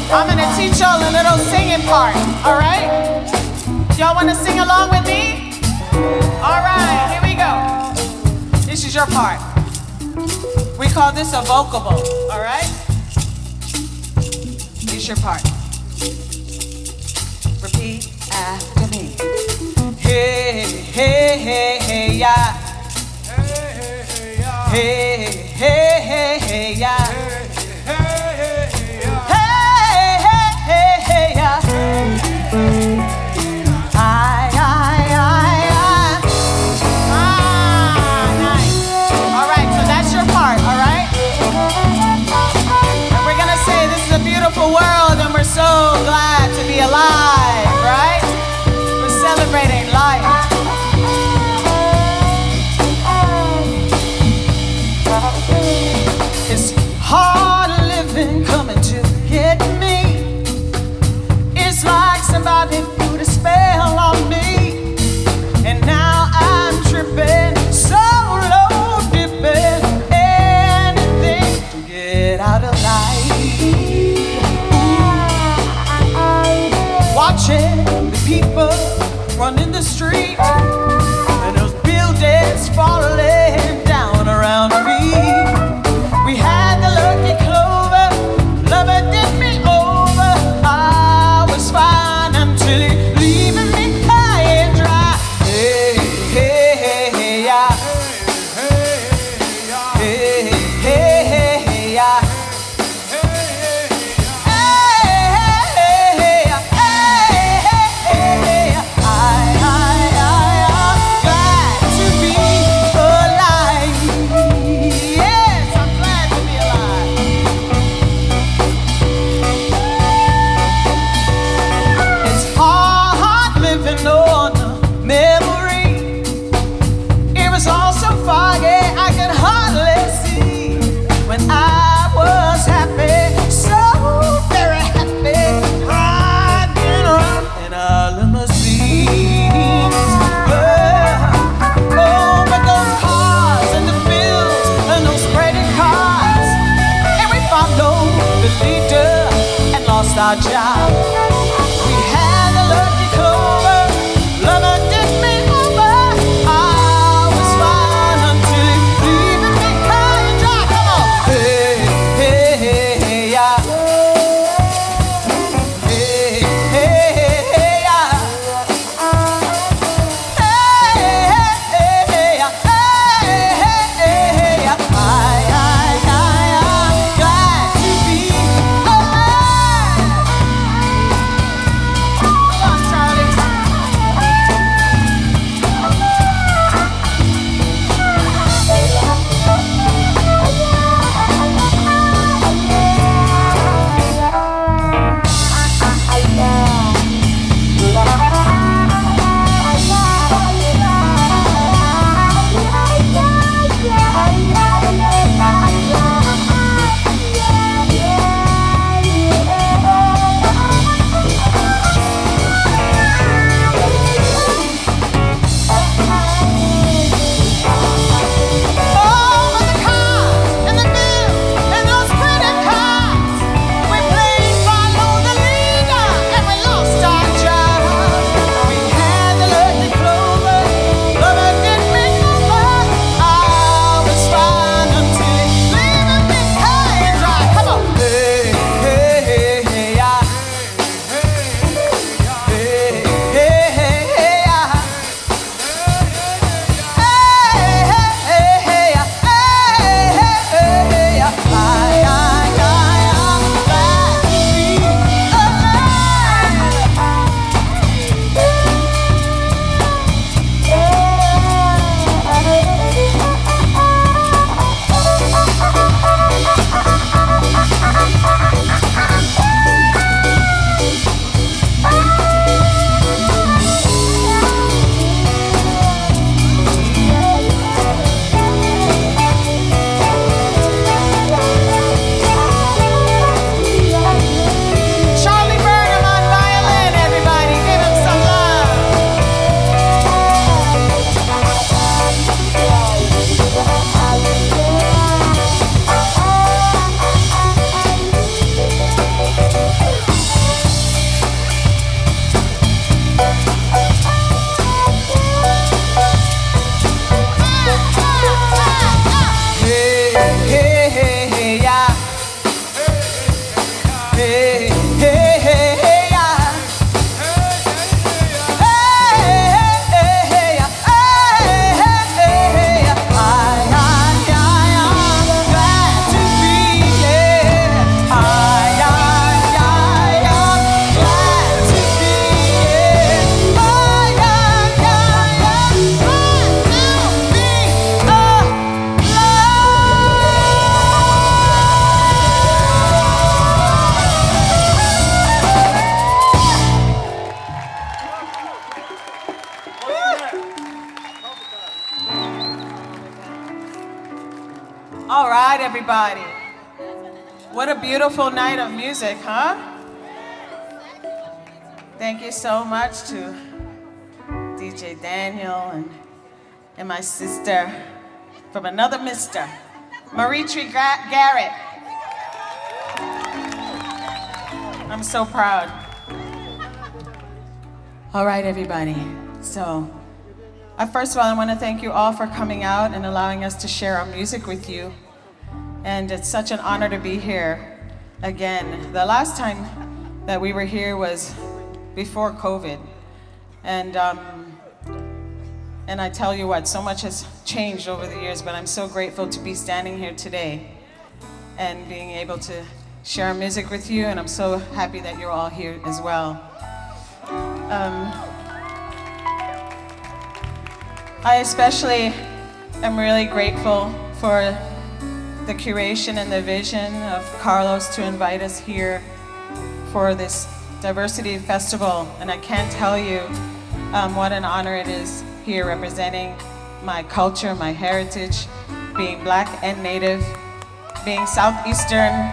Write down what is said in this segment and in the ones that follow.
I'm gonna teach y'all a little singing part, all right? Y'all wanna sing along with me? All right, here we go. This is your part. We call this a vocable, all right? Here's your part. Repeat after me. Hey, hey, hey, hey, yeah. Hey, hey, hey, hey, yeah. Hey, hey, hey, yeah. Nice. All right, so that's your part, all right? And we're gonna say this is a beautiful world and we're so glad to be alive, right? We're celebrating life. It's hard living coming to get me. It's like somebody put a spell on me. And now I'm tripping, so low dipping, anything to get out of life. Watching the people running the street and those buildings falling down around me. We had the lucky clover, lover did me over. I was fine until he leaving me high and dry. Hey, hey, hey, hey, yeah. Hey, hey, hey, hey, yeah. Our job. We had a lucky clover, lover did me over. I was fine until he leaving me high and dry. Come on, hey, hey, hey, hey, yeah. Hey, hey, hey, hey, yeah. Hey, hey, hey, yeah. Hey, hey, hey, hey, yeah. I'm glad to be alive. All right, everybody. What a beautiful night of music, huh? Thank you so much to DJ Daniel and my sister from another mister, Maritri Garrett. I'm so proud. All right, everybody. So, first of all, I want to thank you all for coming out and allowing us to share our music with you. And it's such an honor to be here again. The last time that we were here was before COVID. And I tell you what, so much has changed over the years, but I'm so grateful to be standing here today and being able to share music with you, and I'm so happy that you're all here as well. I especially am really grateful for the curation and the vision of Carlos to invite us here for this Diversity Festival, and I can't tell you what an honor it is here representing my culture, my heritage, being Black and Native, being Southeastern,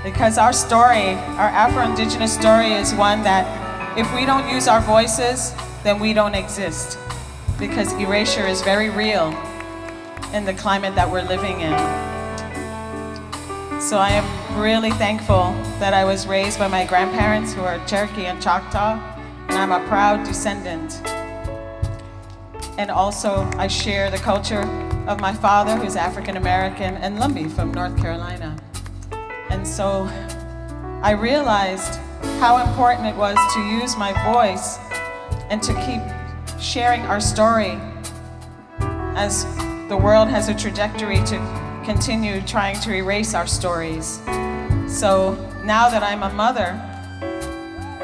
because our story, our Afro-Indigenous story is one that if we don't use our voices, then we don't exist, because erasure is very real in the climate that we're living in. So I am really thankful that I was raised by my grandparents who are Cherokee and Choctaw, and I'm a proud descendant. And also I share the culture of my father, who's African American, and Lumbee from North Carolina. And so I realized how important it was to use my voice and to keep sharing our story as the world has a trajectory to continue trying to erase our stories. So now that I'm a mother,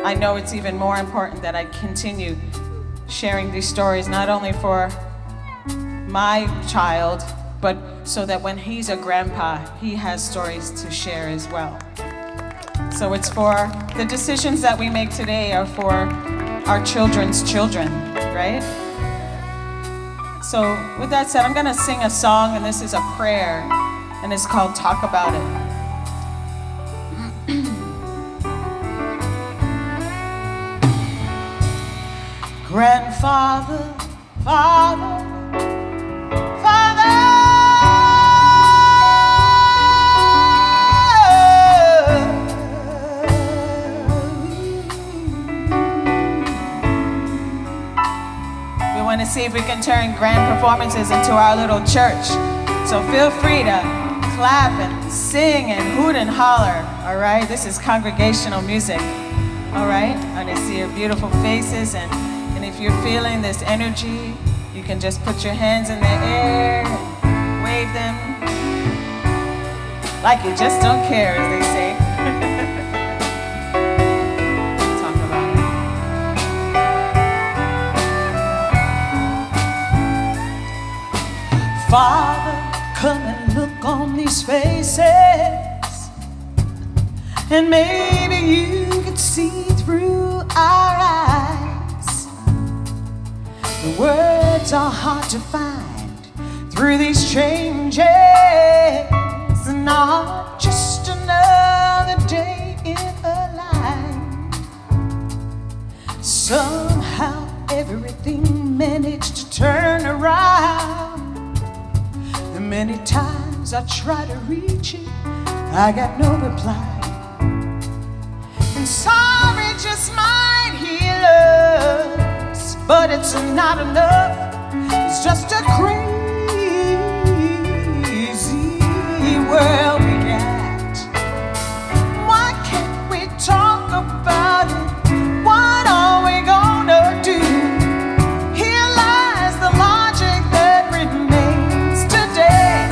I know it's even more important that I continue sharing these stories, not only for my child, but so that when he's a grandpa, he has stories to share as well. So it's for the decisions that we make today are for our children's children, right? So with that said, I'm gonna sing a song, and this is a prayer, and it's called Talk About It. Grandfather, Father, Father, we want to see if we can turn grand performances into our little church. So feel free to clap and sing and hoot and holler, all right? This is congregational music, all right? I want to see your beautiful faces, and if you're feeling this energy, you can just put your hands in the air and wave them like you just don't care, as they say. Talk about it. Father, come and look on these faces, and maybe you could see through our eyes. The words are hard to find through these changes, not just another day in a life. Somehow everything managed to turn around. The many times I tried to reach it, I got no reply. And sorry just might heal us, but it's not enough. It's just a crazy world we got. Why can't we talk about it? What are we gonna do? Here lies the logic that remains today,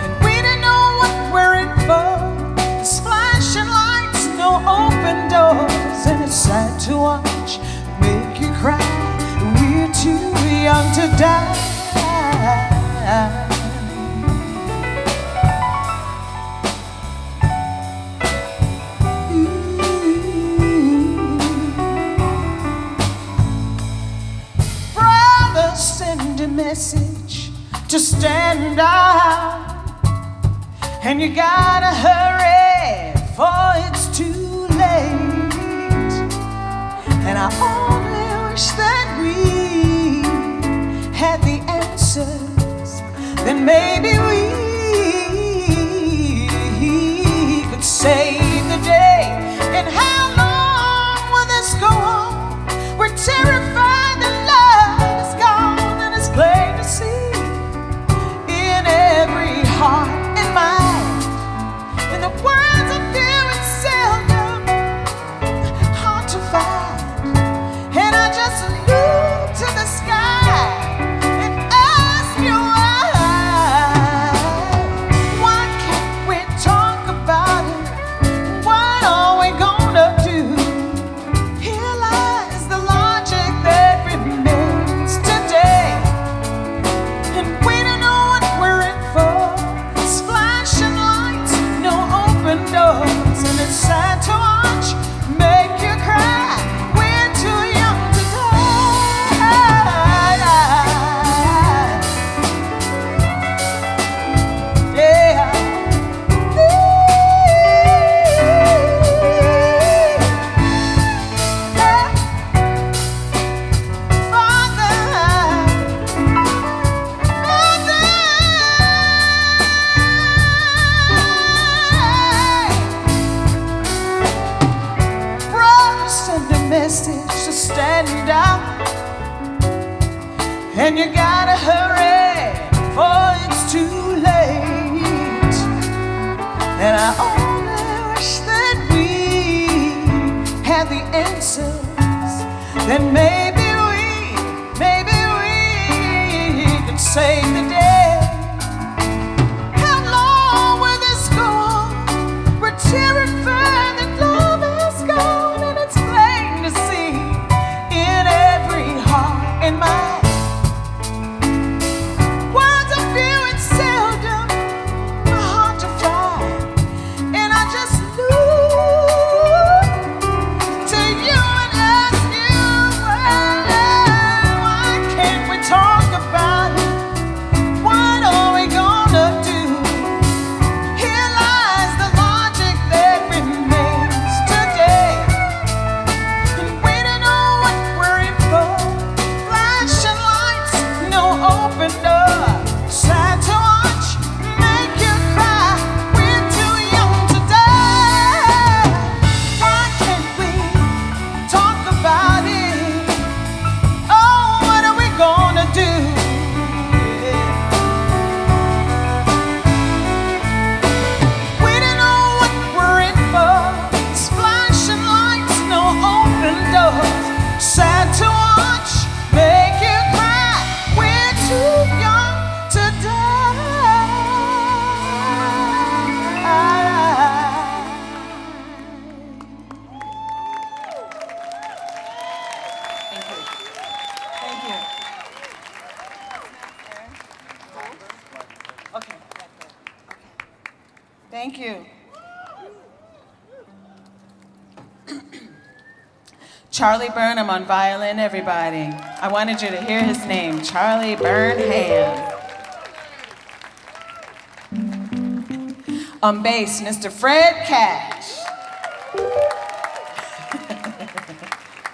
and we don't know what we're in for. It's flashing lights, no open doors, and it's sad to watch, make you cry. We're too young to die. to stand out. And you gotta hurry, for it's too late. And I only wish that we had the answers. Then maybe we could save the day. And how long will this go on? We're terrified that love is gone, and it's plain to see in every heart and mind. In the words of fear, it's seldom hard to find. And I just look to the sky and ask you why can't we talk about it? What are we gonna do? Here lies the logic that remains today, and we don't know what we're in for. It's flashing lights, no open doors, and it's sad to watch, make you cry. We're too young to die. Yeah. Send a message to stand out, and you gotta hurry, for it's too late. And I only wish that we had the answers. Then maybe we could save the day. How long will this go on? We're terrified that love is gone, and it's plain to see in every heart and mind. Words of fear, it's seldom hard to find. And I just look to you and ask you, why can't we talk about it? What are we gonna do? Here lies the logic that remains today, and we don't know what we're in for. Flashing lights, no open door. Sad to watch, make you cry. We're too young to die. Why can't we talk about it? Oh, what are we gonna do? We don't know what we're in for. It's flashing lights, no open doors. Sad to watch, make you cry. We're too young to die. Thank you. Thank you. Okay. Thank you. Charlie Burnham on violin, everybody. I wanted you to hear his name, Charlie Burnham. On bass, Mr. Fred Cash.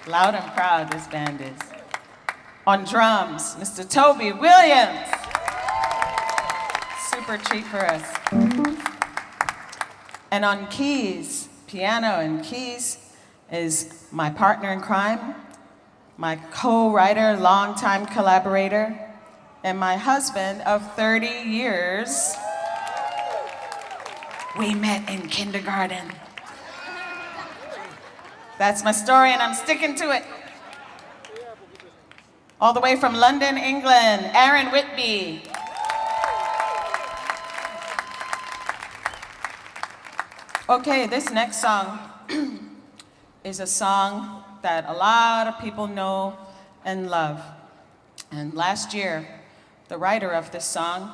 Loud and proud, this band is. On drums, Mr. Toby Williams. Super treat for us. And on keys, piano and keys, is my partner in crime, my co-writer, longtime collaborator, and my husband of 30 years. We met in kindergarten. That's my story, and I'm sticking to it. All the way from London, England, Aaron Whitby. Okay, this next song is a song that a lot of people know and love. And last year, the writer of this song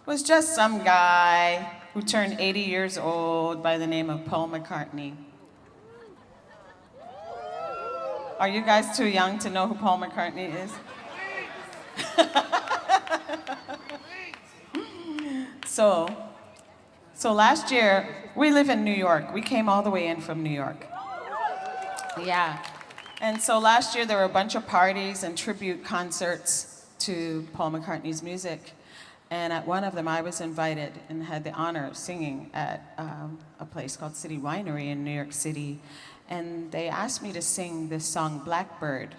was just some guy who turned 80 years old by the name of Paul McCartney. Are you guys too young to know who Paul McCartney is? So, so last year, we live in New York. We came all the way in from New York. Yeah. And so last year there were a bunch of parties and tribute concerts to Paul McCartney's music. And at one of them I was invited and had the honor of singing at a place called City Winery in New York City. And they asked me to sing this song, Blackbird.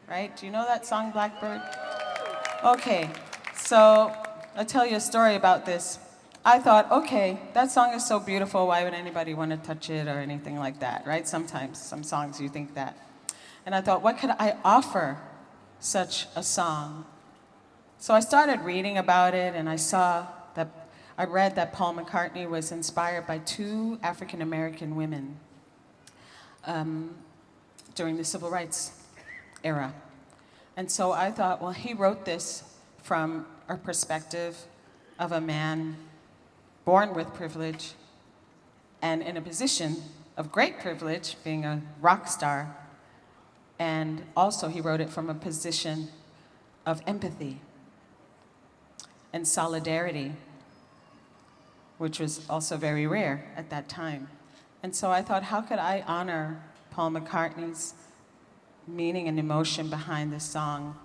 Right? Do you know that song, Blackbird? Okay, so I'll tell you a story about this. I thought, okay, that song is so beautiful, why would anybody want to touch it or anything like that, right? Sometimes, some songs you think that. And I thought, what could I offer such a song? So I started reading about it, and I read that Paul McCartney was inspired by two African American women during the Civil Rights era. And so I thought, well, he wrote this from a perspective of a man born with privilege and in a position of great privilege, being a rock star. And also he wrote it from a position of empathy and solidarity, which was also very rare at that time. And so I thought, how could I honor Paul McCartney's meaning and emotion behind this song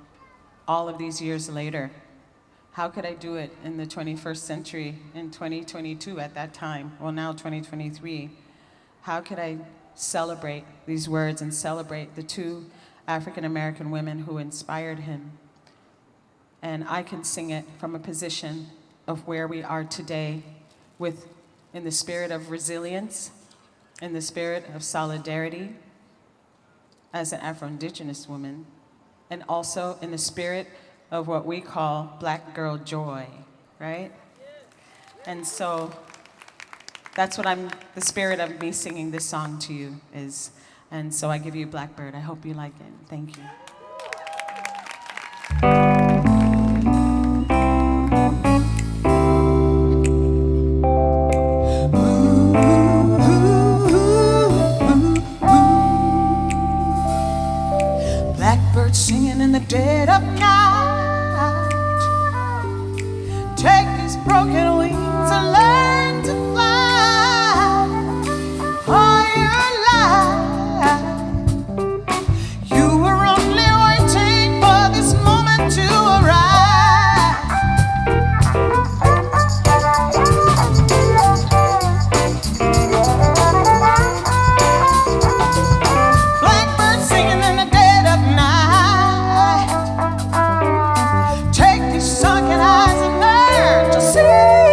all of these years later? How could I do it in the 21st century, in 2022 at that time, well now 2023? How could I celebrate these words and celebrate the two African American women who inspired him? And I can sing it from a position of where we are today, in the spirit of resilience, in the spirit of solidarity as an Afro-Indigenous woman, and also in the spirit of what we call Black girl joy, right? And so that's what the spirit of me singing this song to you is. And so I give you Blackbird. I hope you like it. Thank you. Blackbird singing in the dead of night. Take these broken wings and learn to fly higher life. You were only waiting for this moment to arrive. Blackbird singing in the dead of night. Take these sunken eyes and learn to see.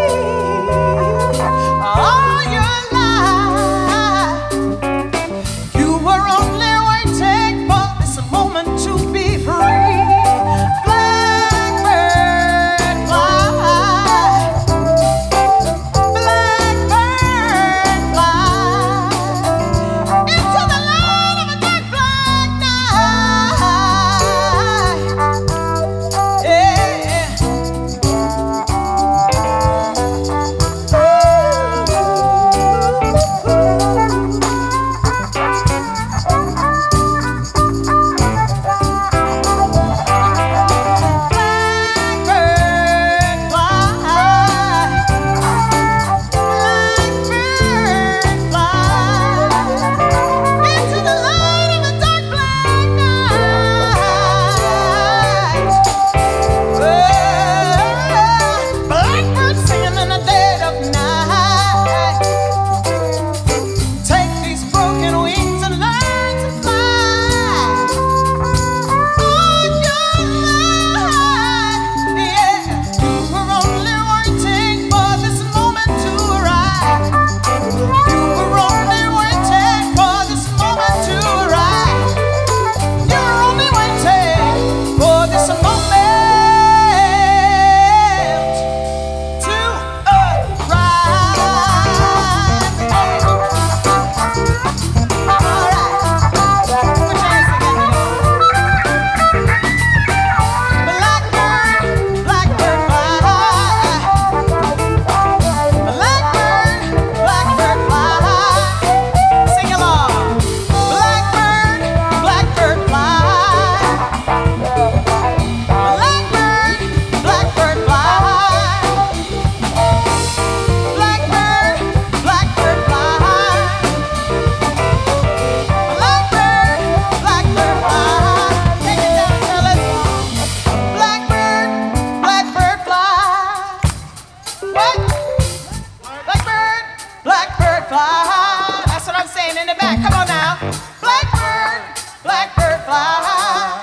What? Blackbird, blackbird fly. That's what I'm saying in the back. Come on now. Blackbird, blackbird fly.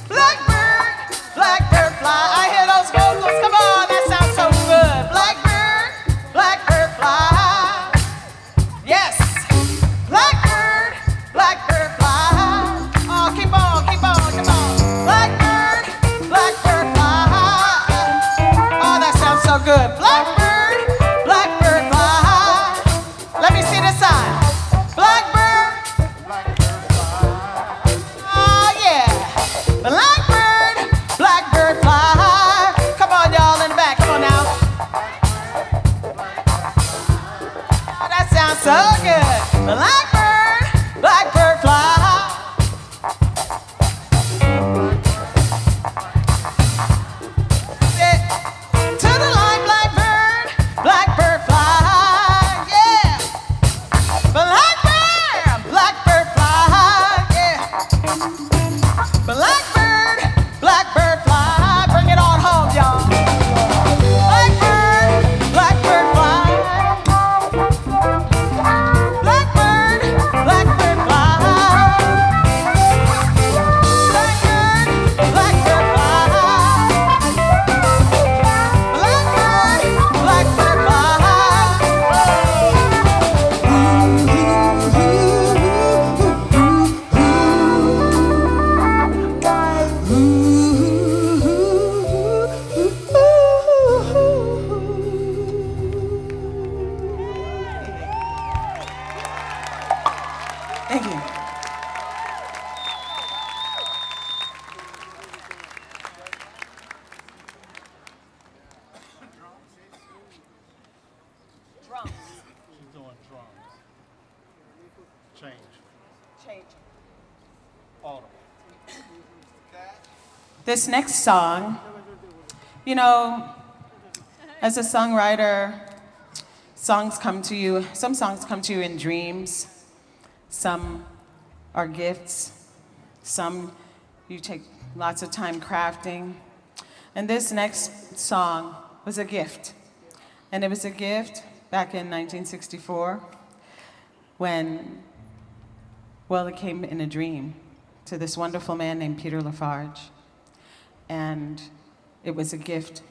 Blackbird, blackbird fly. I hear those vocals. Come on, that sounds so good. Blackbird, blackbird fly. Yes. Blackbird, blackbird fly. Oh, keep on, keep on, come on. Blackbird, blackbird fly. Oh, that sounds so good. Blackbird, blackbird fly. Let me see this side. Blackbird, blackbird fly. Oh, yeah. Blackbird, blackbird fly. Come on, y'all in the back. Come on now. Oh, that sounds so good. Blackbird, blackbird fly. To the line, blackbird, blackbird fly. Yeah. Blackbird, blackbird fly. Yeah. Blackbird, blackbird fly. Bring it on home, y'all. Blackbird, blackbird fly. Blackbird, blackbird fly. Blackbird, blackbird fly. Blackbird, blackbird Thank you. Drums. She's doing drums. Change. Change. Autumn. This next song, you know, as a songwriter, songs come to you, some songs come to you in dreams, some are gifts, some you take lots of time crafting. And this next song was a gift. And it was a gift back in 1964 when, well, it came in a dream to this wonderful man named Peter Lafarge. And it was a gift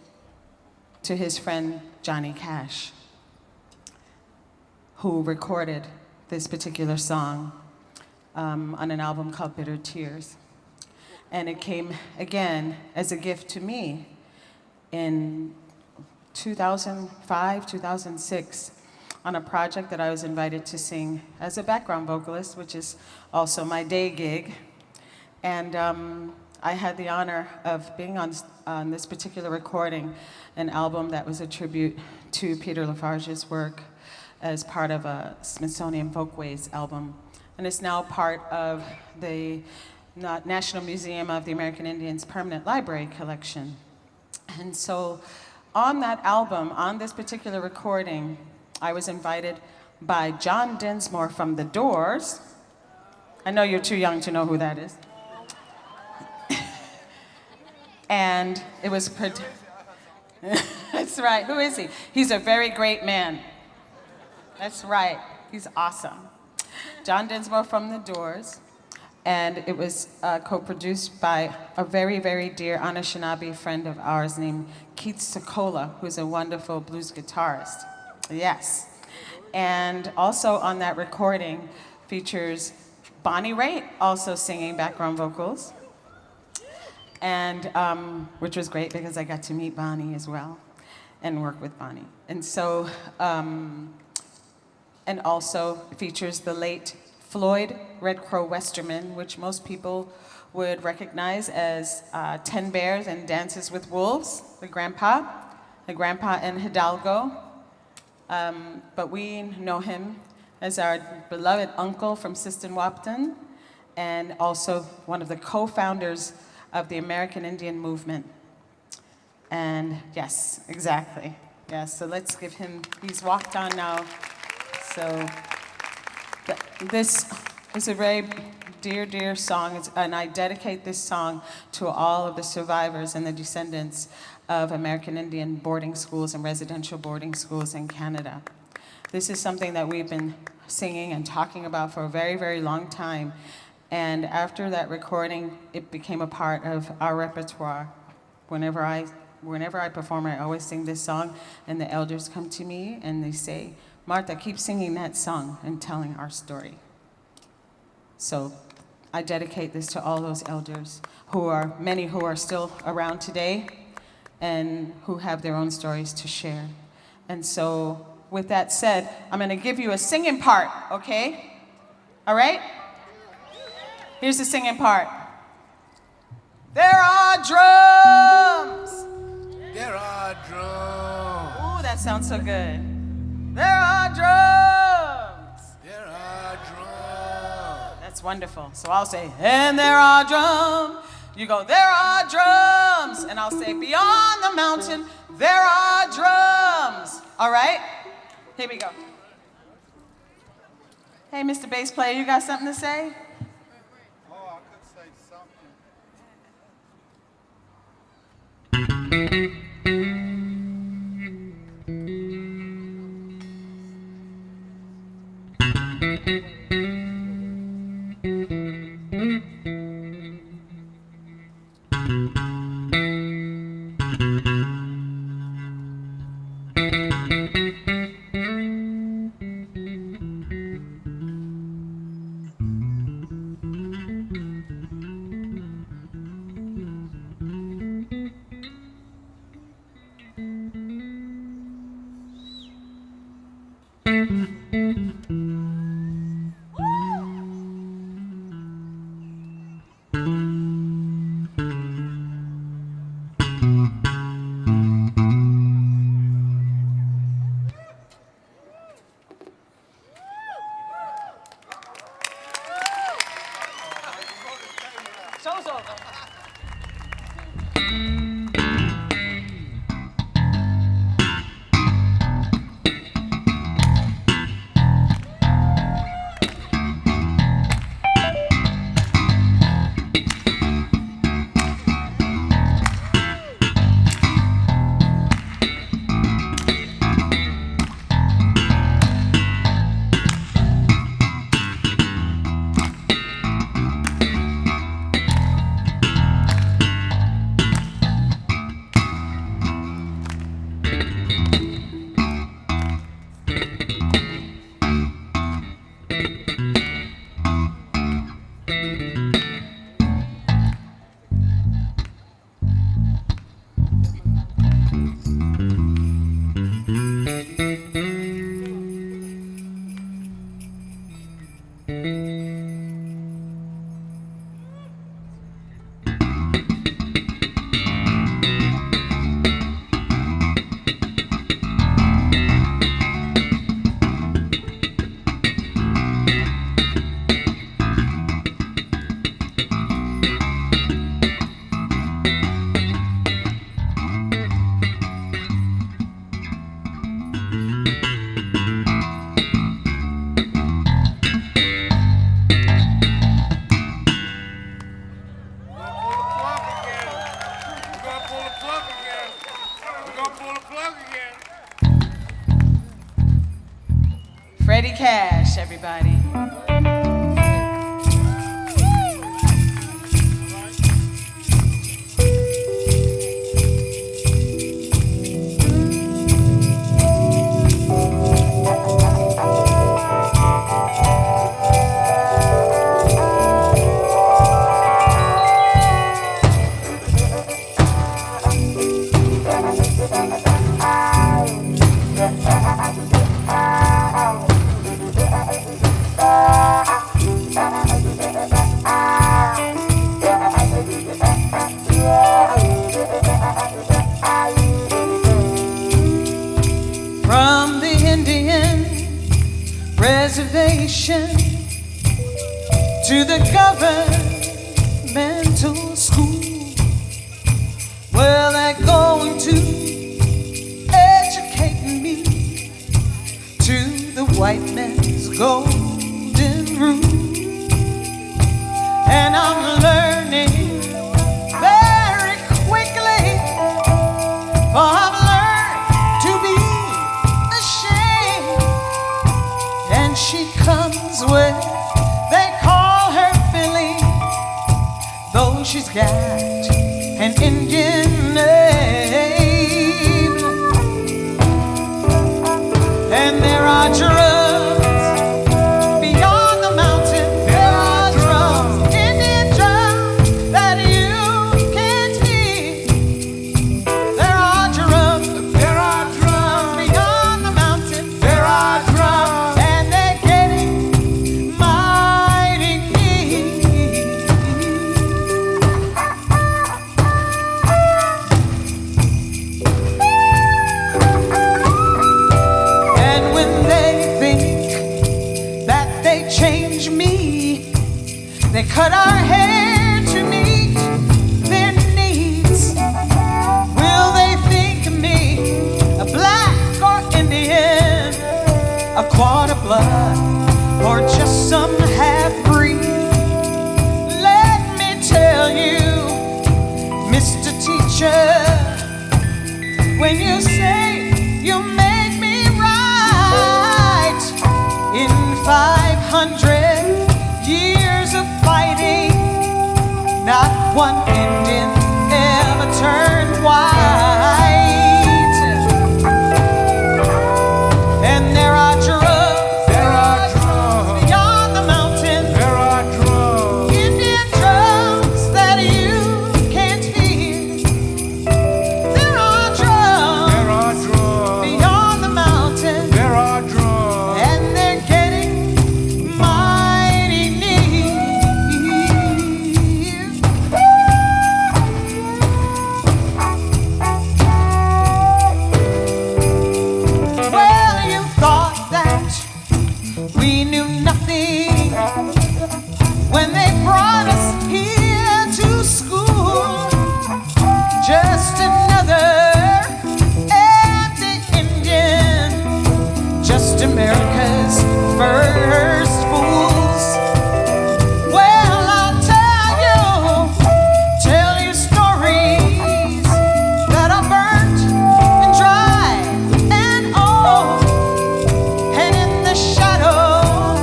to his friend Johnny Cash, who recorded this particular song on an album called Bitter Tears. And it came again as a gift to me in 2005, 2006, on a project that I was invited to sing as a background vocalist, which is also my day gig. And I had the honor of being on this particular recording, an album that was a tribute to Peter Lafarge's work as part of a Smithsonian Folkways album. And it's now part of the National Museum of the American Indians Permanent Library collection. And so on that album, on this particular recording, I was invited by John Densmore from The Doors. I know you're too young to know who that is. And it was, that's right, who is he? He's a very great man. That's right, he's awesome. John Densmore from The Doors. And it was co-produced by a very, very dear Anishinaabe friend of ours named Keith Sokola, who's a wonderful blues guitarist. Yes. And also on that recording features Bonnie Raitt, also singing background vocals. And which was great because I got to meet Bonnie as well and work with Bonnie. And so, and also features the late Floyd Red Crow Westerman, which most people would recognize as 10 Bears and Dances with Wolves, the grandpa in Hidalgo. But we know him as our beloved uncle from Siston-Wapton, and also one of the co-founders of the American Indian movement. And yes, exactly. Yes, so let's give him, he's walked on now. So this is a very dear, dear song, and I dedicate this song to all of the survivors and the descendants of American Indian boarding schools and residential boarding schools in Canada. This is something that we've been singing and talking about for a very, very long time. And after that recording, it became a part of our repertoire. Whenever I perform, I always sing this song, and the elders come to me and they say, Martha, keep singing that song and telling our story. So I dedicate this to all those elders many who are still around today and who have their own stories to share. And so with that said, I'm gonna give you a singing part, okay? All right? Here's the singing part. There are drums. There are drums. Ooh, that sounds so good. There are drums. There are drums. That's wonderful. So I'll say, and there are drums. You go, there are drums. And I'll say, beyond the mountain, there are drums. All right? Here we go. Hey, Mr. Bass Player, you got something to say? Oh, I could say something. Show's over. Freddie Cash, everybody. From the Indian reservation to the governmental school, well, they're going to educate me to the white man's golden rule. And I'm learning very quickly got an Indian name, and there are drums beyond the mountain. There are drums, Indian drums that you can't hear. There are drums beyond the mountain. There are drums, and they're getting mighty near. And when they think that they change me, they cut our hair to meet their needs. Will they think me a black or Indian, a quarter blood, or just some half-breed? Let me tell you, Mr. Teacher, when you say you make me right, in 500 years of fighting, not one Indian ever turned white. And there are drums beyond the mountain, Indian drums that you can't hear. There are drums beyond the mountain, and they're getting mighty near. Well, you thought that we knew nothing when they brought us here to school. Just another empty Indian, just America's first fools. Well, I'll tell you stories that are burnt and dry and old, and in the shadow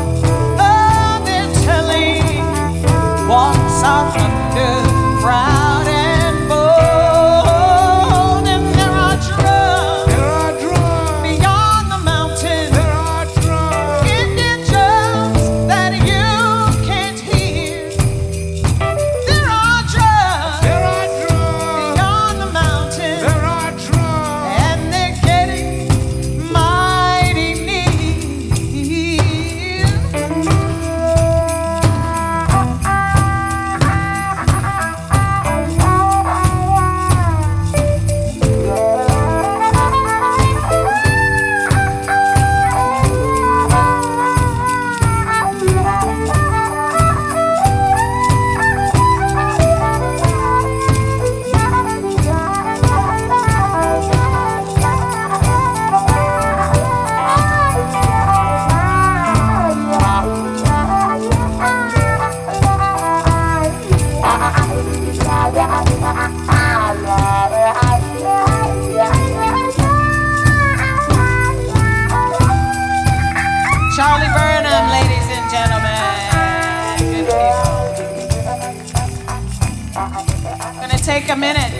of their telling walks our thunder proud and bold. And there are drums beyond the mountain, Indian drums that you can't hear. There are drums beyond the mountain, and they're getting mighty near. Charlie Burnham, ladies and gentlemen, good people. I'm gonna take a minute,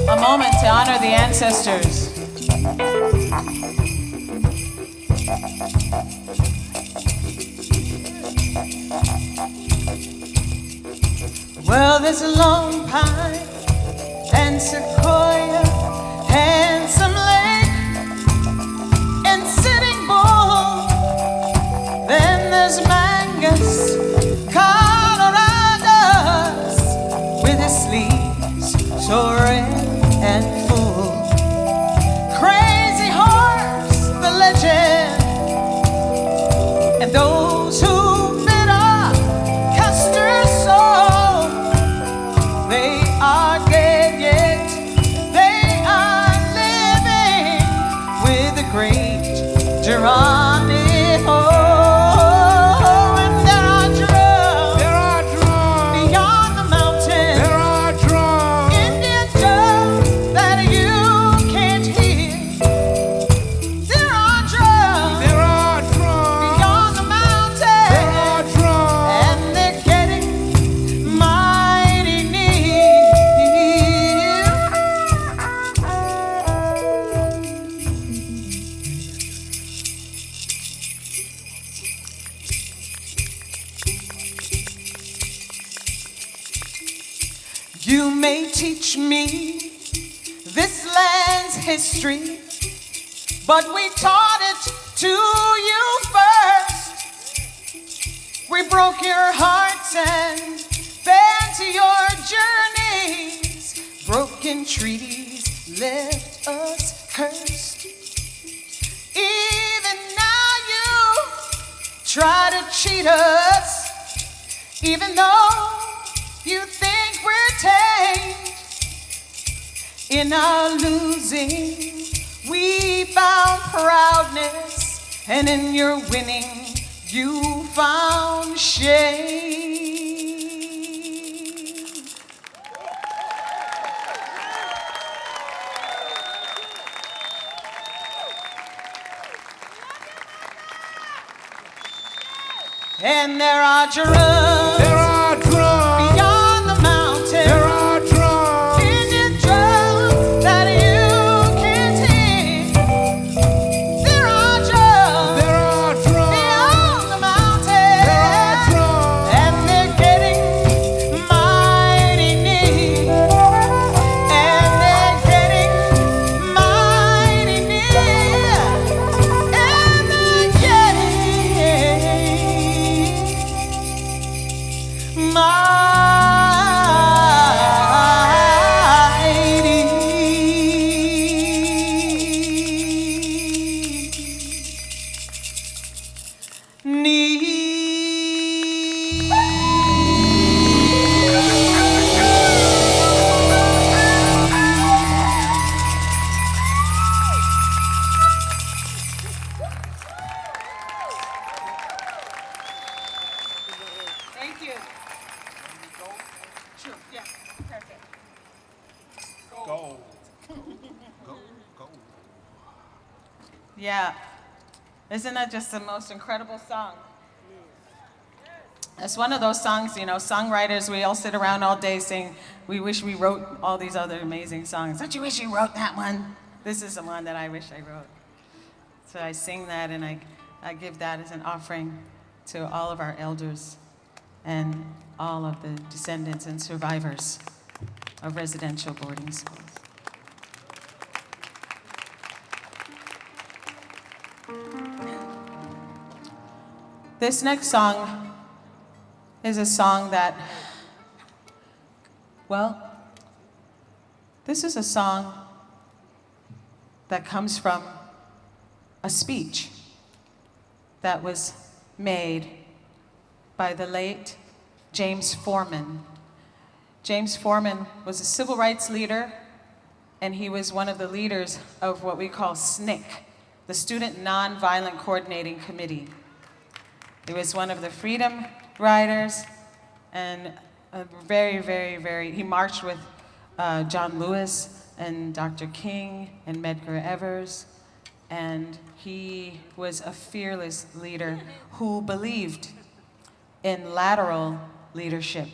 a moment to honor the ancestors. Well, there's a long pine and sequoia, handsome lake and Sitting Bull. Then there's Mangus, Colorado's, with his sleeves so red and full. Crazy Horse, the legend, and those who bit off Custer's soul. They are dead yet they are living with the great Geronimo. And there are drums beyond the mountain, Indian drums that you can't hear. There are drums beyond the mountain, and they're getting mighty. teach me this land's history, but we taught it to you first. We broke your hearts and bent your journeys. Broken treaties left us cursed. Even now you try to cheat us, even though you think we're tamed. In our losing, we found proudness, and in your winning, you found shame. And there are drums. There are drums. Beyond the mountain. There are drums. Indian drums that you can't hear. There are drums. There are drums. Beyond the mountain. There are drums. And they're getting mighty near. And they're getting mighty near. And they're getting mighty. Thank you. Sure, yeah, perfect. Gold. Go. Yeah. Isn't that just the most incredible song? It's one of those songs, you know, songwriters, we all sit around all day saying, we wish we wrote all these other amazing songs. Don't you wish you wrote that one? This is the one that I wish I wrote. So I sing that and I give that as an offering to all of our elders and all of the descendants and survivors of residential boarding schools. This next song is a song that, well, this is a song that comes from a speech that was made by the late James Forman. James Forman was a civil rights leader, and he was one of the leaders of what we call SNCC, the Student Nonviolent Coordinating Committee. He was one of the freedom riders, and he marched with John Lewis and Dr. King and Medgar Evers, and he was a fearless leader who believed in lateral leadership.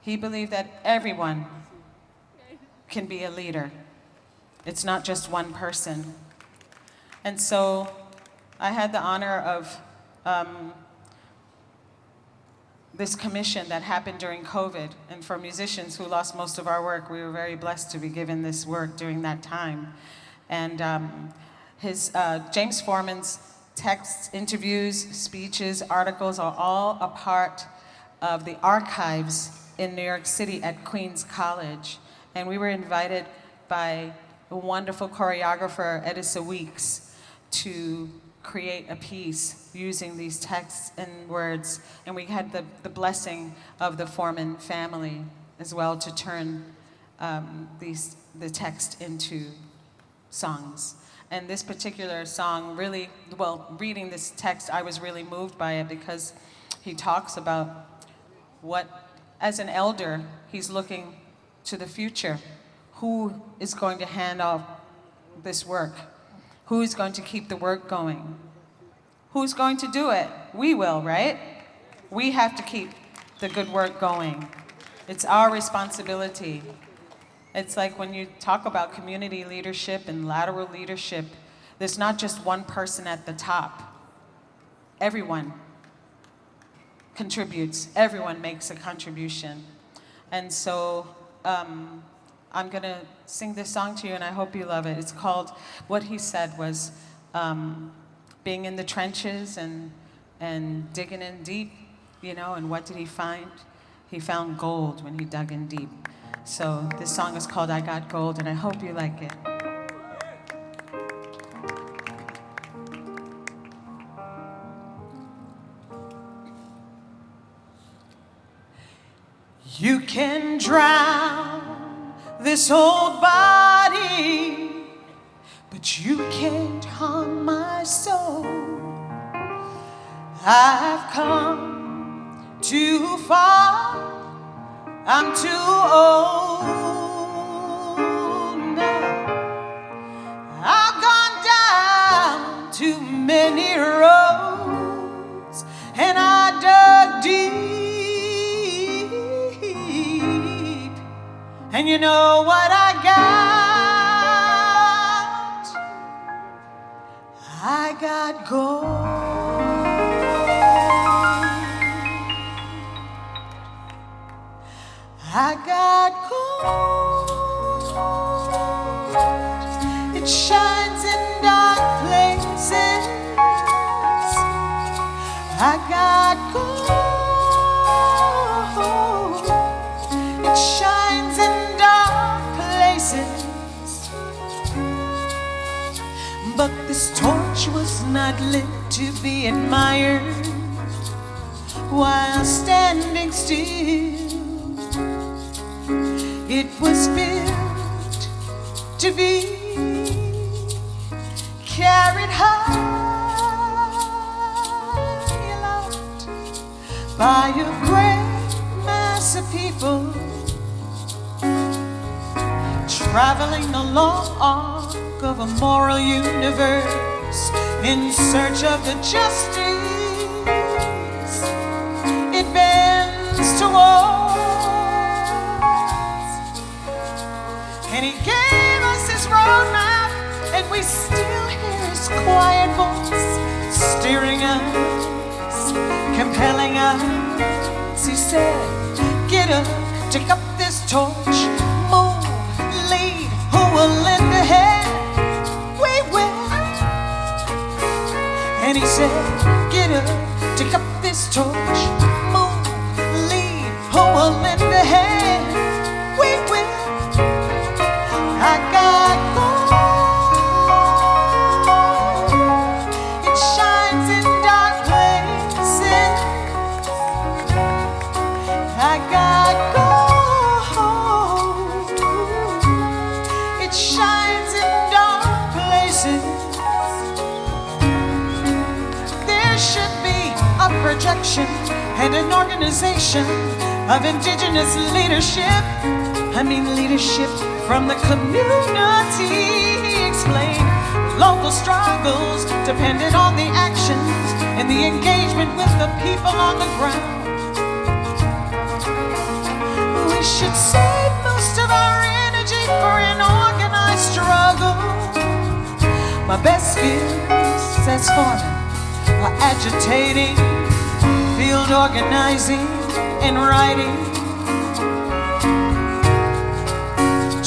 He believed that everyone can be a leader. It's not just one person. And so I had the honor of this commission that happened during COVID. And for musicians who lost most of our work, we were very blessed to be given this work during that time. And James Forman's texts, interviews, speeches, articles are all a part of the archives in New York City at Queens College. And we were invited by a wonderful choreographer, Edissa Weeks, to create a piece using these texts and words. And we had the blessing of the Forman family as well to turn the text into songs. And this particular song really, well, reading this text, I was really moved by it because he talks about what, as an elder, he's looking to the future. Who is going to hand off this work? Who is going to keep the work going? Who's going to do it? We will, right? We have to keep the good work going. It's our responsibility. It's like when you talk about community leadership and lateral leadership, there's not just one person at the top. Everyone contributes. Everyone makes a contribution. And so I'm gonna sing this song to you, and I hope you love it. It's called, what he said was, being in the trenches and digging in deep, you know, and what did he find? He found gold when he dug in deep. So this song is called I Got Gold, and I hope you like it. You can drown this old body, but you can't harm my soul. I've come too far, I'm too old now. I've gone down too many roads, and I dug deep. And you know what I got? I got gold. I got gold. It shines in dark places. I got gold. It shines in dark places. But this torch was not lit to be admired while standing still. It was built to be carried high aloft by a great mass of people traveling the long arc of a moral universe in search of the justice it bends towards. And he gave us his roadmap, and we still hear his quiet voice steering us, compelling us. He said, get up, take up this torch, move, lead, who will lend a hand? We will. And he said, get up, take up this torch, move, lead, who will lend a hand? We will. I got gold. It shines in dark places. I got gold. It shines in dark places. There should be a projection and an organization of indigenous leadership. I mean leadership from the community. He explained local struggles depended on the actions and the engagement with the people on the ground. We should save most of our energy for an organized struggle. My best skills as foreman are agitating, field organizing, and writing.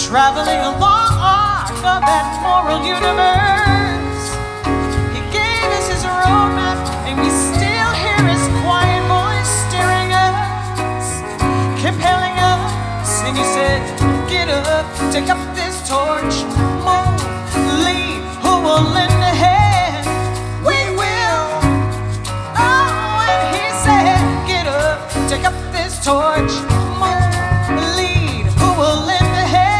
Traveling along arc of that moral universe. He gave us his roadmap, and we still hear his quiet voice steering us, compelling us. And he said, get up, take up this torch, move, lead, who will lend a hand? We will. Oh, and he said, get up, take up this torch, move, lead, who will lend a hand?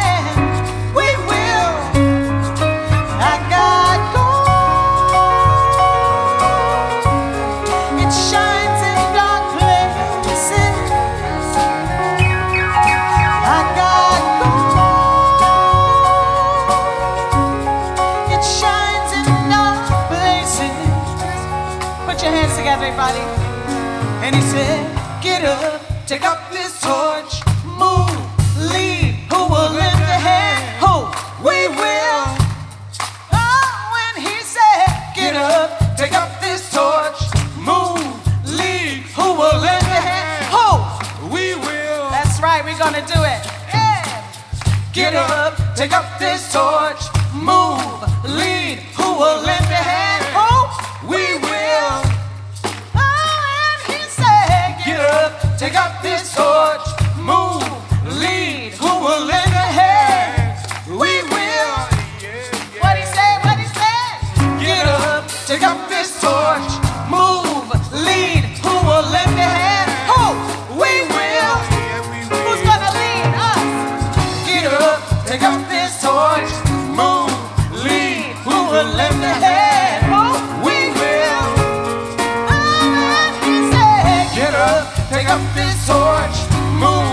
Everybody. And he said, get up, take up this torch, move, lead, who will lend a hand? Who? We will. Oh, and he said, get up, take up this torch, move, lead, who will lend a hand? Who? We will. That's right, we're gonna do it. Yeah. Get up, take up this torch, move, lead. Who will lend a hand? Oh, we will. Oh, and he said, get up, take up this torch, move, lead. Who will lend a hand? We will. What he said, what he said. Get up, take up this torch, move, lead. Who will lend a hand? Who? We will. Who's gonna lead us? Get up, take up this torch, move, lead. Who will lend a hand? Who? We will. And he said, get up, take up this torch, move,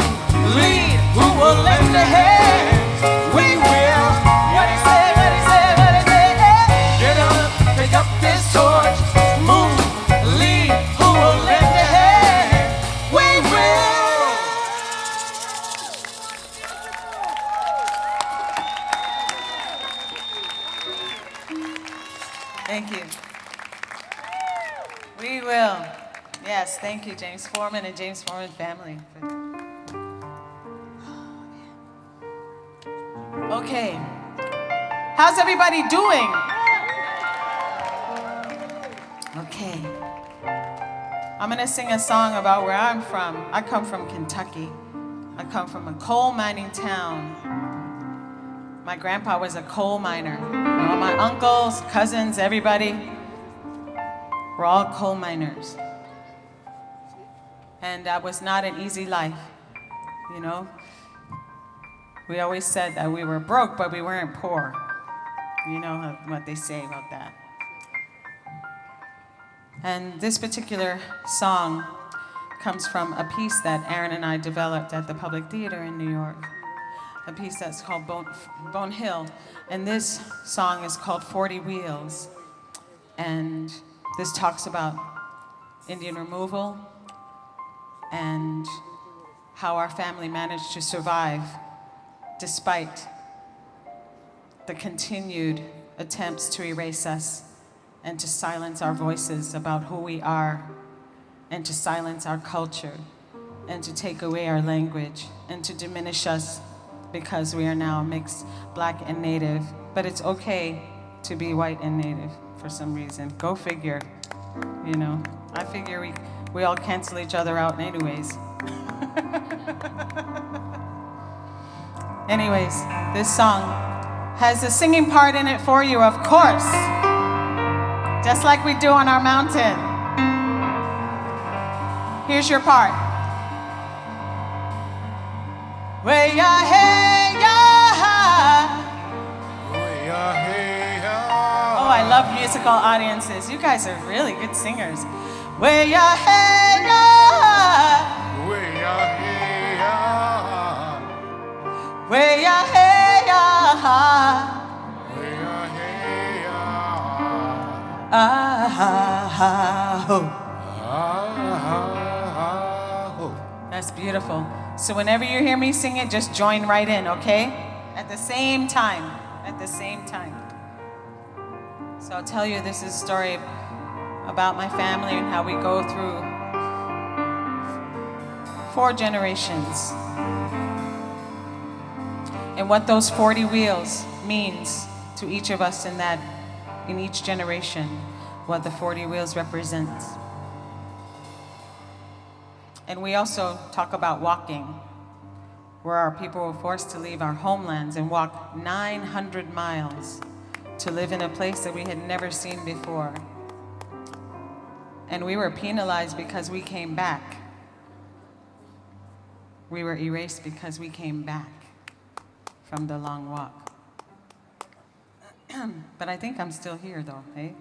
lead. Who will lend a hand? We will. What he said, what he said, what he said. Get up, take up this torch, move, lead. Who will lend a hand? We will. Thank you. We will. Yes, thank you, James Foreman and James Foreman family. Okay. How's everybody doing? Okay. I'm going to sing a song about where I'm from. I come from Kentucky. I come from a coal mining town. My grandpa was a coal miner. All my uncles, cousins, everybody were all coal miners. And that was not an easy life, you know? We always said that we were broke, but we weren't poor. You know what they say about that. And this particular song comes from a piece that Aaron and I developed at the Public Theater in New York. A piece that's called Bone Hill. And this song is called 40 Wheels. And this talks about Indian removal and how our family managed to survive despite the continued attempts to erase us and to silence our voices about who we are and to silence our culture and to take away our language and to diminish us because we are now mixed black and native. But it's okay to be white and native for some reason. Go figure, you know. I figure we all cancel each other out anyways. Anyways, this song has a singing part in it for you, of course. Just like we do on our mountain. Here's your part. Way ya hey ya. Way ya hey ya. Oh, I love musical audiences. You guys are really good singers. Way ya hey ya. Way ya hey ya. Way ya hey ya. Way ya hey ya. Ah ha ha ho. Oh. That's beautiful. So whenever you hear me sing it, just join right in, okay? At the same time. At the same time. So I'll tell you, this is a story about my family and how we go through 4 generations. And what those 40 wheels means to each of us in each generation, what the 40 wheels represents. And we also talk about walking, where our people were forced to leave our homelands and walk 900 miles to live in a place that we had never seen before. And we were penalized because we came back. We were erased because we came back from the long walk. But I think I'm still here though, hey?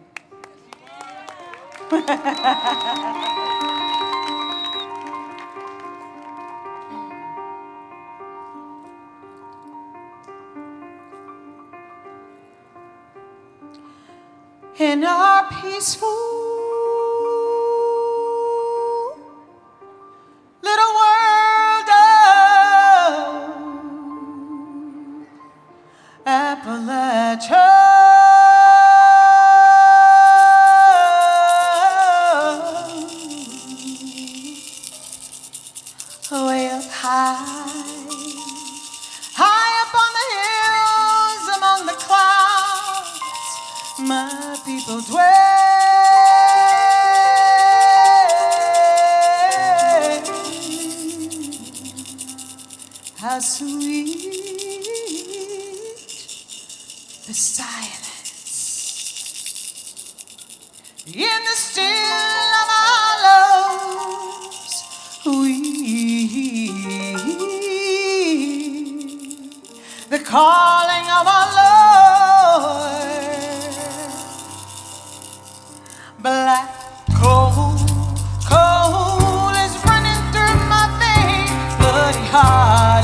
In our peaceful little world of Appalachia, way up high, high up on the my people dwell. How sweet the silence in the still of our loves. We the calling of our Lord. Black coal, coal is running through my veins, bloody heart.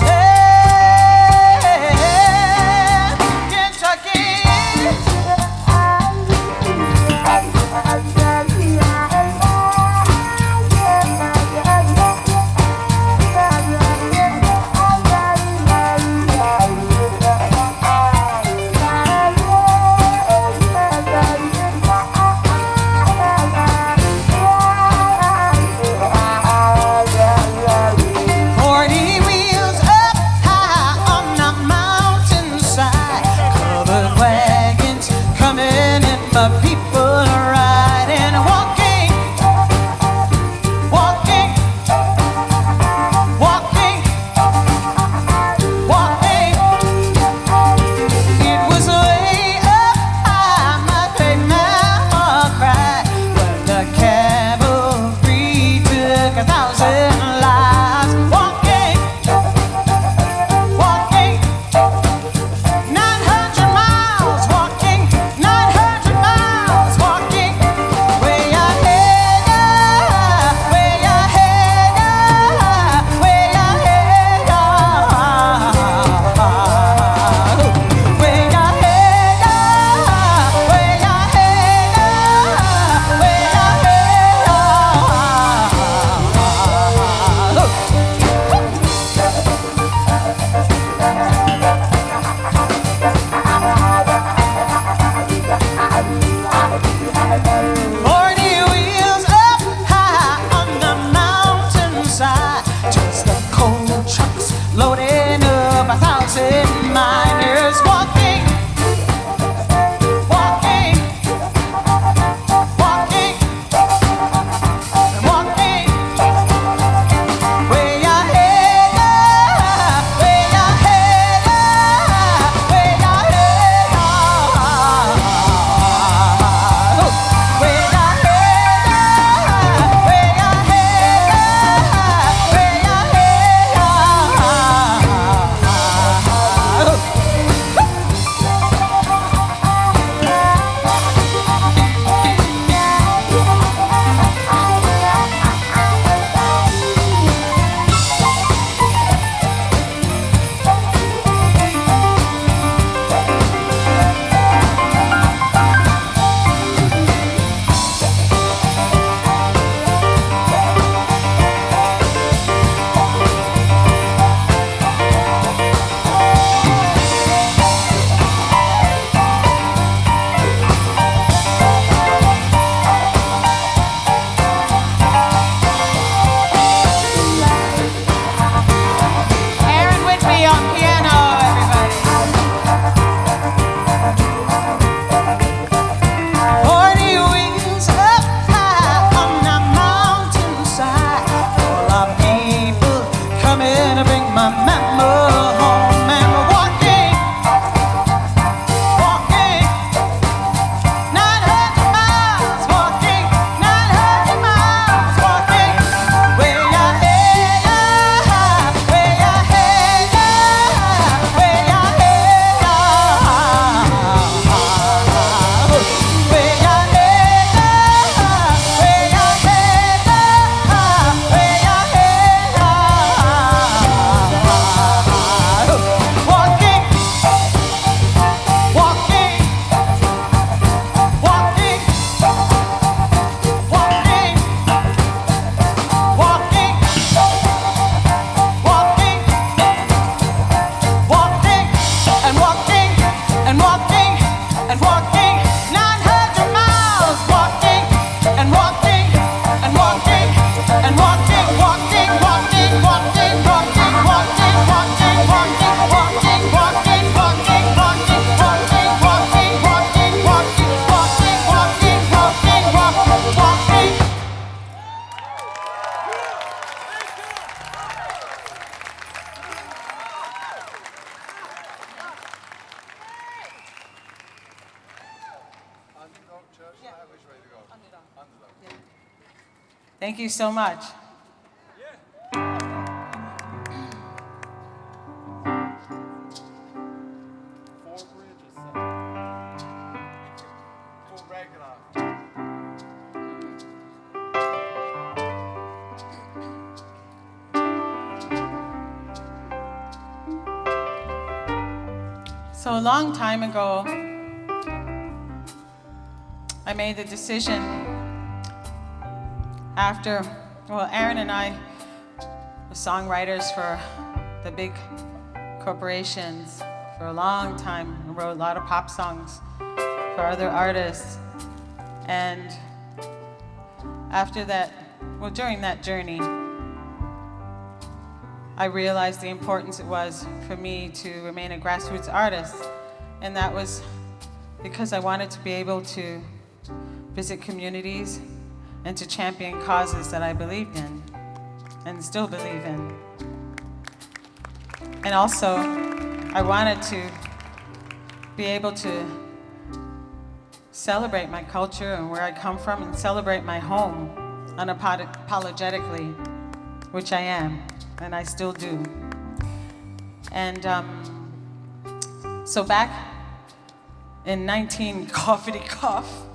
Thank you so much. So a long time ago, I made the decision after, Aaron and I were songwriters for the big corporations for a long time. We wrote a lot of pop songs for other artists. And after that, during that journey, I realized the importance it was for me to remain a grassroots artist. And that was because I wanted to be able to visit communities and to champion causes that I believed in and still believe in. And also, I wanted to be able to celebrate my culture and where I come from and celebrate my home unapologetically, which I am, and I still do. And so back in 19 coughity cough,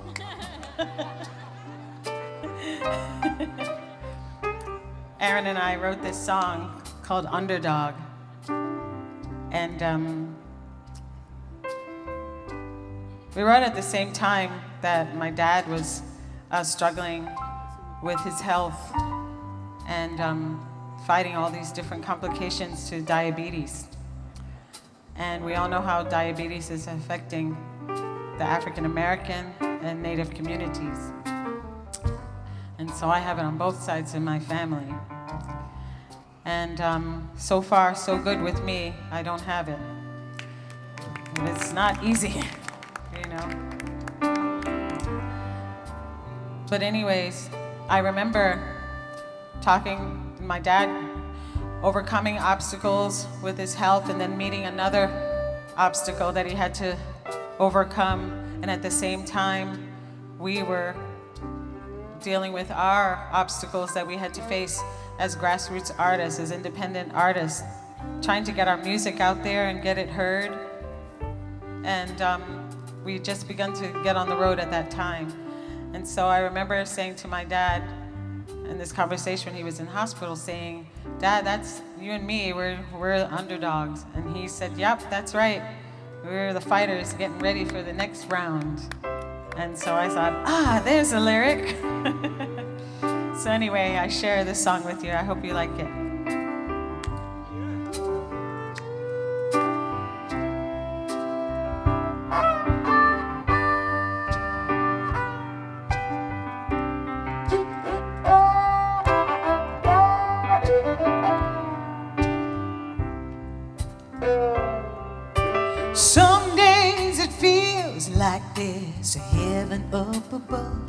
Aaron and I wrote this song called Underdog. And we wrote it at the same time that my dad was struggling with his health and fighting all these different complications to diabetes. And we all know how diabetes is affecting the African American and Native communities. And so I have it on both sides of my family. And so far, so good with me. I don't have it. And it's not easy, you know. But anyways, I remember talking to my dad, overcoming obstacles with his health, and then meeting another obstacle that he had to overcome. And at the same time, we were dealing with our obstacles that we had to face as grassroots artists, as independent artists, trying to get our music out there and get it heard. And we just begun to get on the road at that time. And so I remember saying to my dad in this conversation when he was in hospital, saying, "Dad, that's you and me, we're the underdogs." And he said, "Yep, that's right. We're the fighters getting ready for the next round." And so I thought, there's a lyric. So anyway, I share this song with you. I hope you like it. Some days it feels like there's a heaven up above.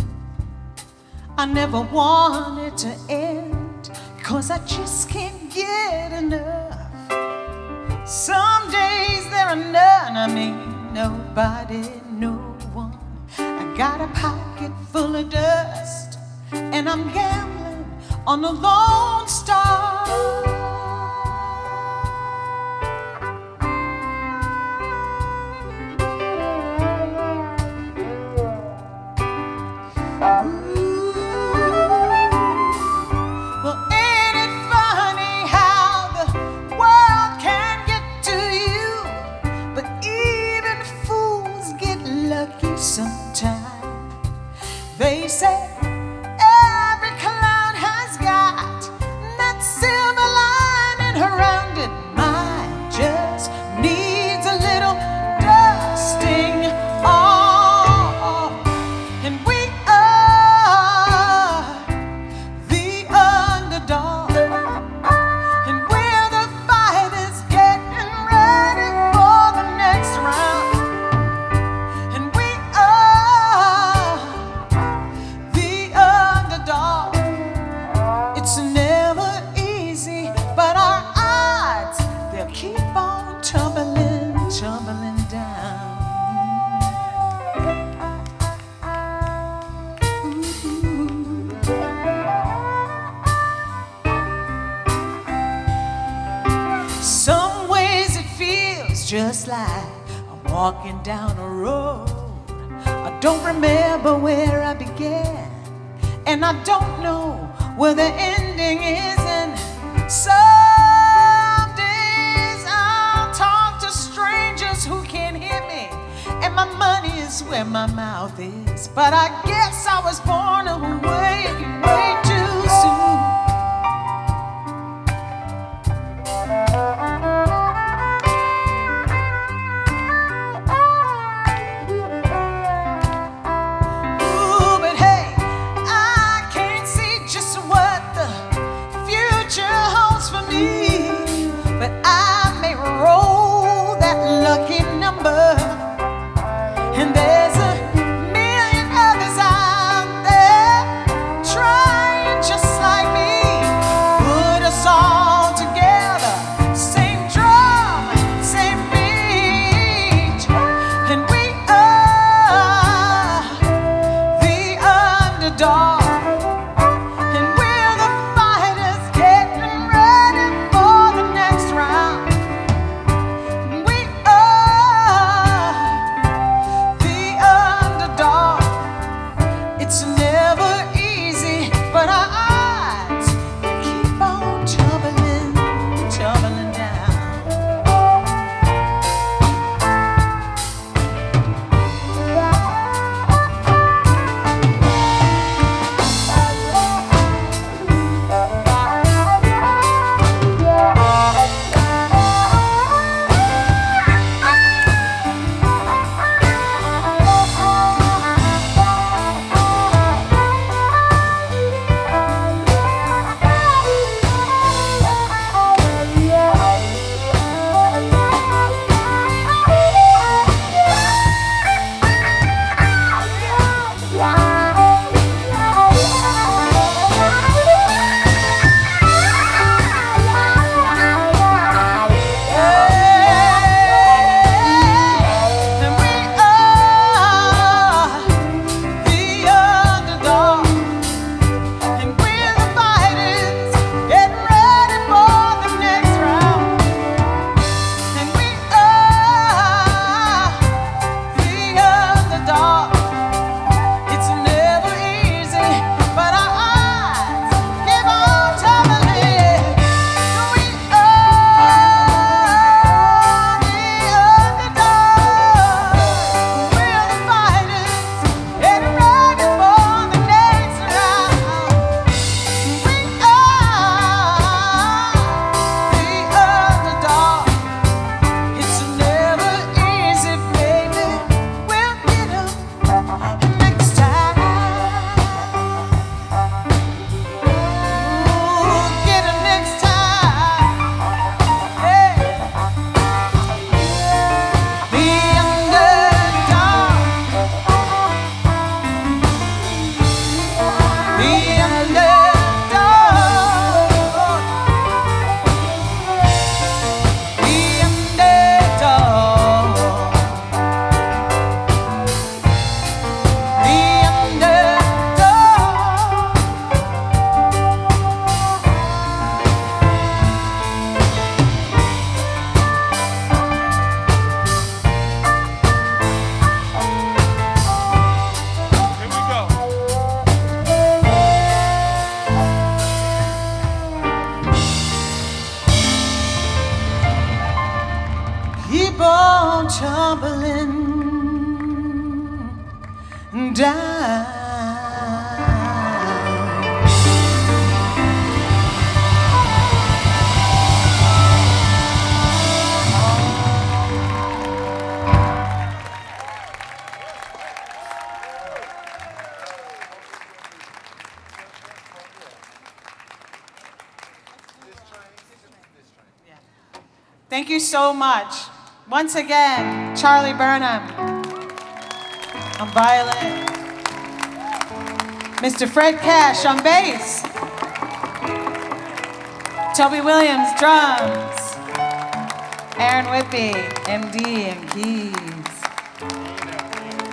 I never want it to end, 'cause I just can't get enough. Some days there are none, I mean nobody, no one. I got a pocket full of dust, and I'm gambling on a lone star. They say every cloud has got that silver lining. walking down a road. I don't remember where I began, and I don't know where the ending is. And some days I'll talk to strangers who can't hear me, and my money is where my mouth is. But I guess I was born way, way too soon. Ooh, but hey, I can't see just what the future holds for me. But I may roll that lucky number, and there's a million others out there trying just like me. Put us all together, same drum, same beat, and we are the underdog. And we're the fighters getting ready for the next round. We are the underdog. It's never easy, but our odds keep on tumbling, tumbling down. And we are the underdog, and we're the fighters getting ready for the next round. And we are the underdog. It's never easy, but our odds keep on tumbling. We are the underdog. We're the fighters getting ready for the next round. We are the underdog. It's never easy, baby. We'll get 'em next time. Ooh, get 'em next time. Hey. The underdog. The underdog. The underdog. The Here we go. Keep on tumbling down. Thank you so much. Once again, Charlie Burnham on violin, Mr. Fred Cash on bass, Toby Williams drums, Aaron Whippy, MD and keys.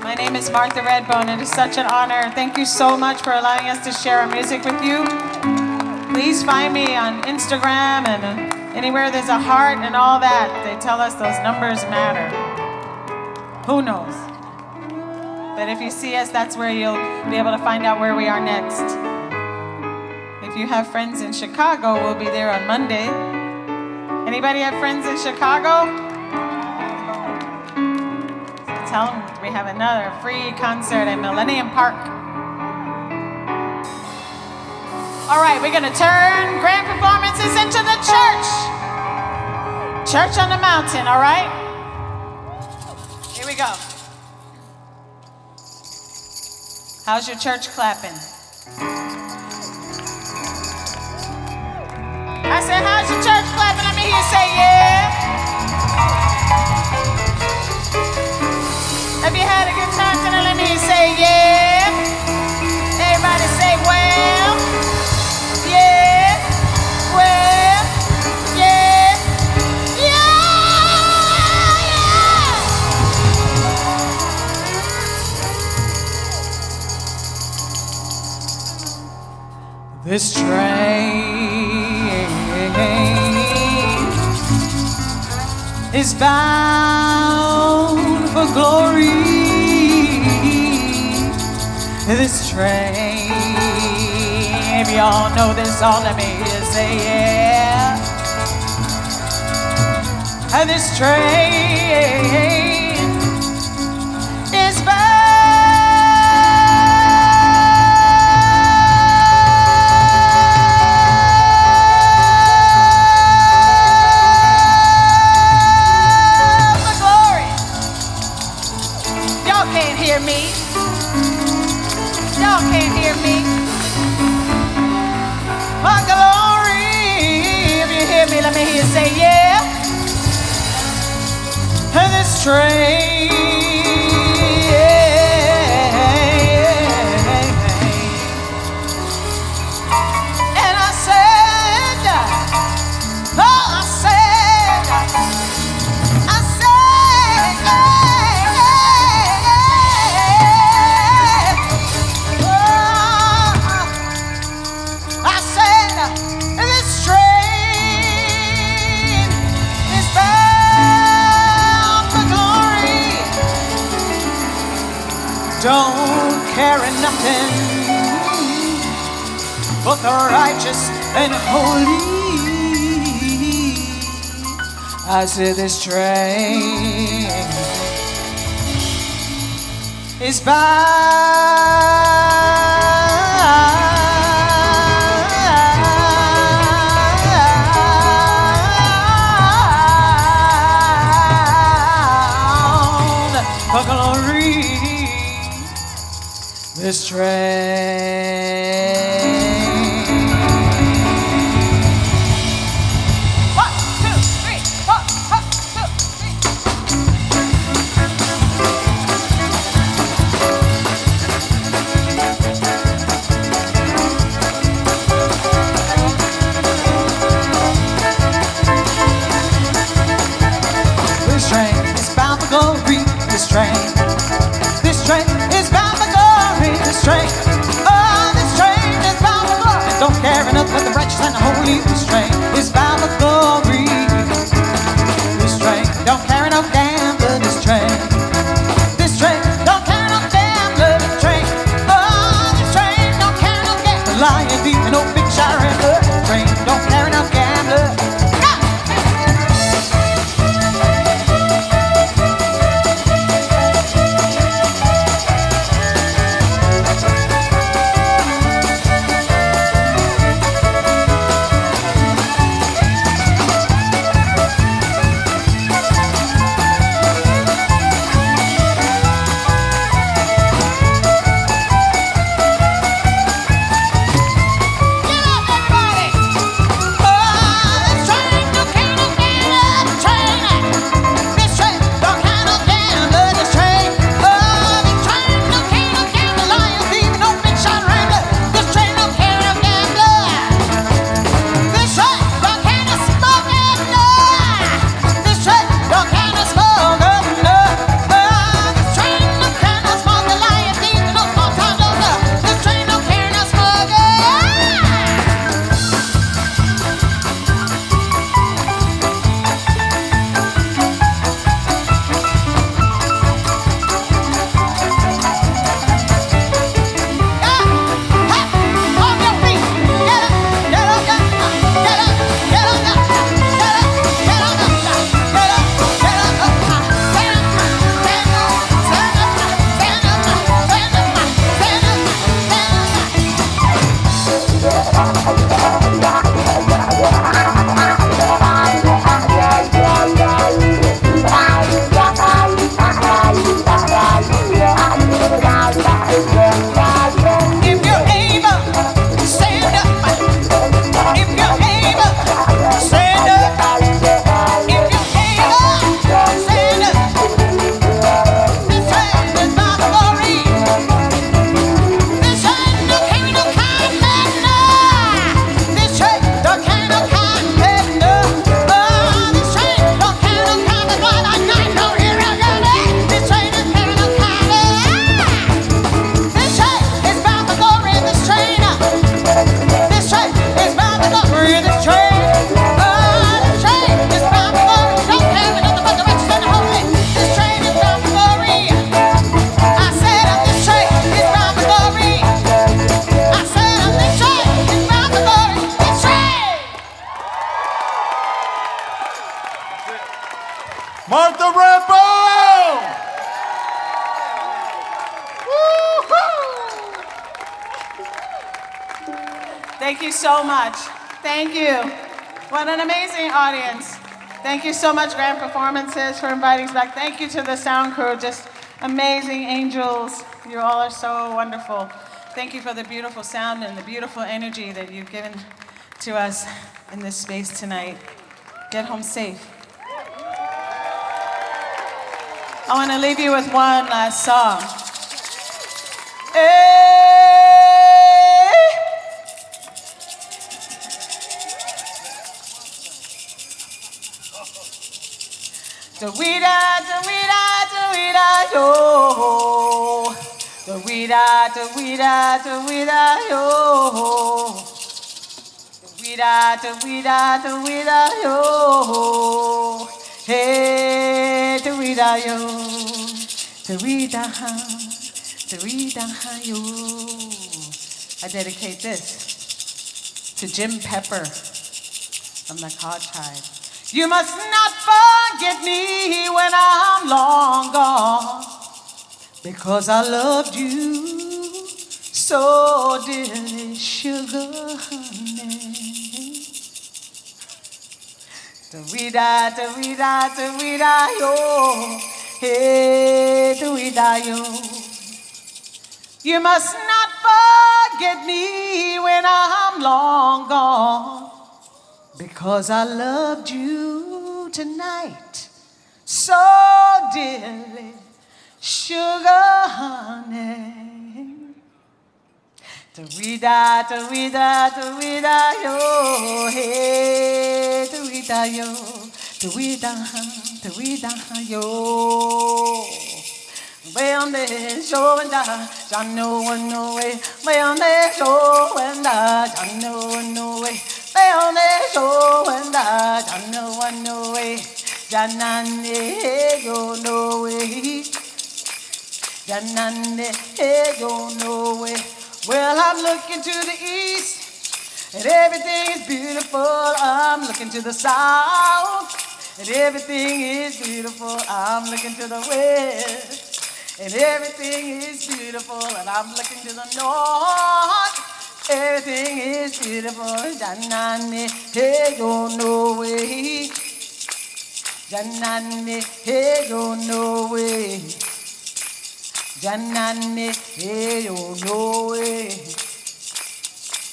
My name is Martha Redbone. It is such an honor. Thank you so much for allowing us to share our music with you. Please find me on Instagram and anywhere there's a heart and all that. They tell us those numbers matter. Who knows? But if you see us, that's where you'll be able to find out where we are next. If you have friends in Chicago, we'll be there on Monday. Anybody have friends in Chicago? Tell them we have another free concert at Millennium Park. All right, we're gonna turn grand performances into the church. Church on the mountain, all right? Here we go. How's your church clapping? I said, how's your church clapping? Let me hear you say, yeah. Have you had a good time tonight? Let me hear you say, yeah. Everybody say, well, yeah, well, yeah, yeah, yeah. This train is bound for glory. This train, if y'all know this song, let me hear you say yeah. And this train is bound for glory. Y'all can't hear me. Y'all can't hear me. My glory, if you hear me, let me hear you say yeah. And this train, and I said, oh, I said, this train is bound for glory. Don't carry nothing but the righteous and holy. I said this train is bound for glory. This train. This train is bound for glory. This train, oh, this train is bound Thank you so much. Thank you. What an amazing audience. Thank you so much, Grand Performances, for inviting us back. Thank you to the sound crew, just amazing angels. You all are so wonderful. Thank you for the beautiful sound and the beautiful energy that you've given to us in this space tonight. Get home safe. I want to leave you with one last song. Da-wee-da, da-wee-da, da-wee-da, yo. Da-wee-da, da-wee-da, da-wee-da, yo. Da-wee-da, da-wee-da, da-wee-da, yo. Hey, da-wee-da, yo. Da-wee-da, da-wee-da, yo. I dedicate this to Jim Pepper from the Cod Tribe. You must not forget me when I'm long gone, because I loved you so dearly, sugar honey. Da-wee-da, da-wee-da, da-wee-da, yo. Hey, da-wee-da, yo. You must not forget me when I'm long gone, because I loved you tonight so dearly, sugar honey. Da-wee-da, da-wee-da, da-wee-da, yo. Hey, da-wee-da, yo. Da-wee-da, da-wee-da, yo. Way on the show and I know one no way. Way on the show and I know one no way. Way on the show and I know one no way. Janane yo no way. Janane yo no way. Well, I'm looking to the east and everything is beautiful. I'm looking to the south and everything is beautiful. I'm looking to the west and everything is beautiful. And I'm looking to the north, everything is beautiful. Janane, hey, go no way. Janane, hey, go no way. Janane, hey, go no way.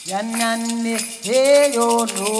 Janane, hey, go no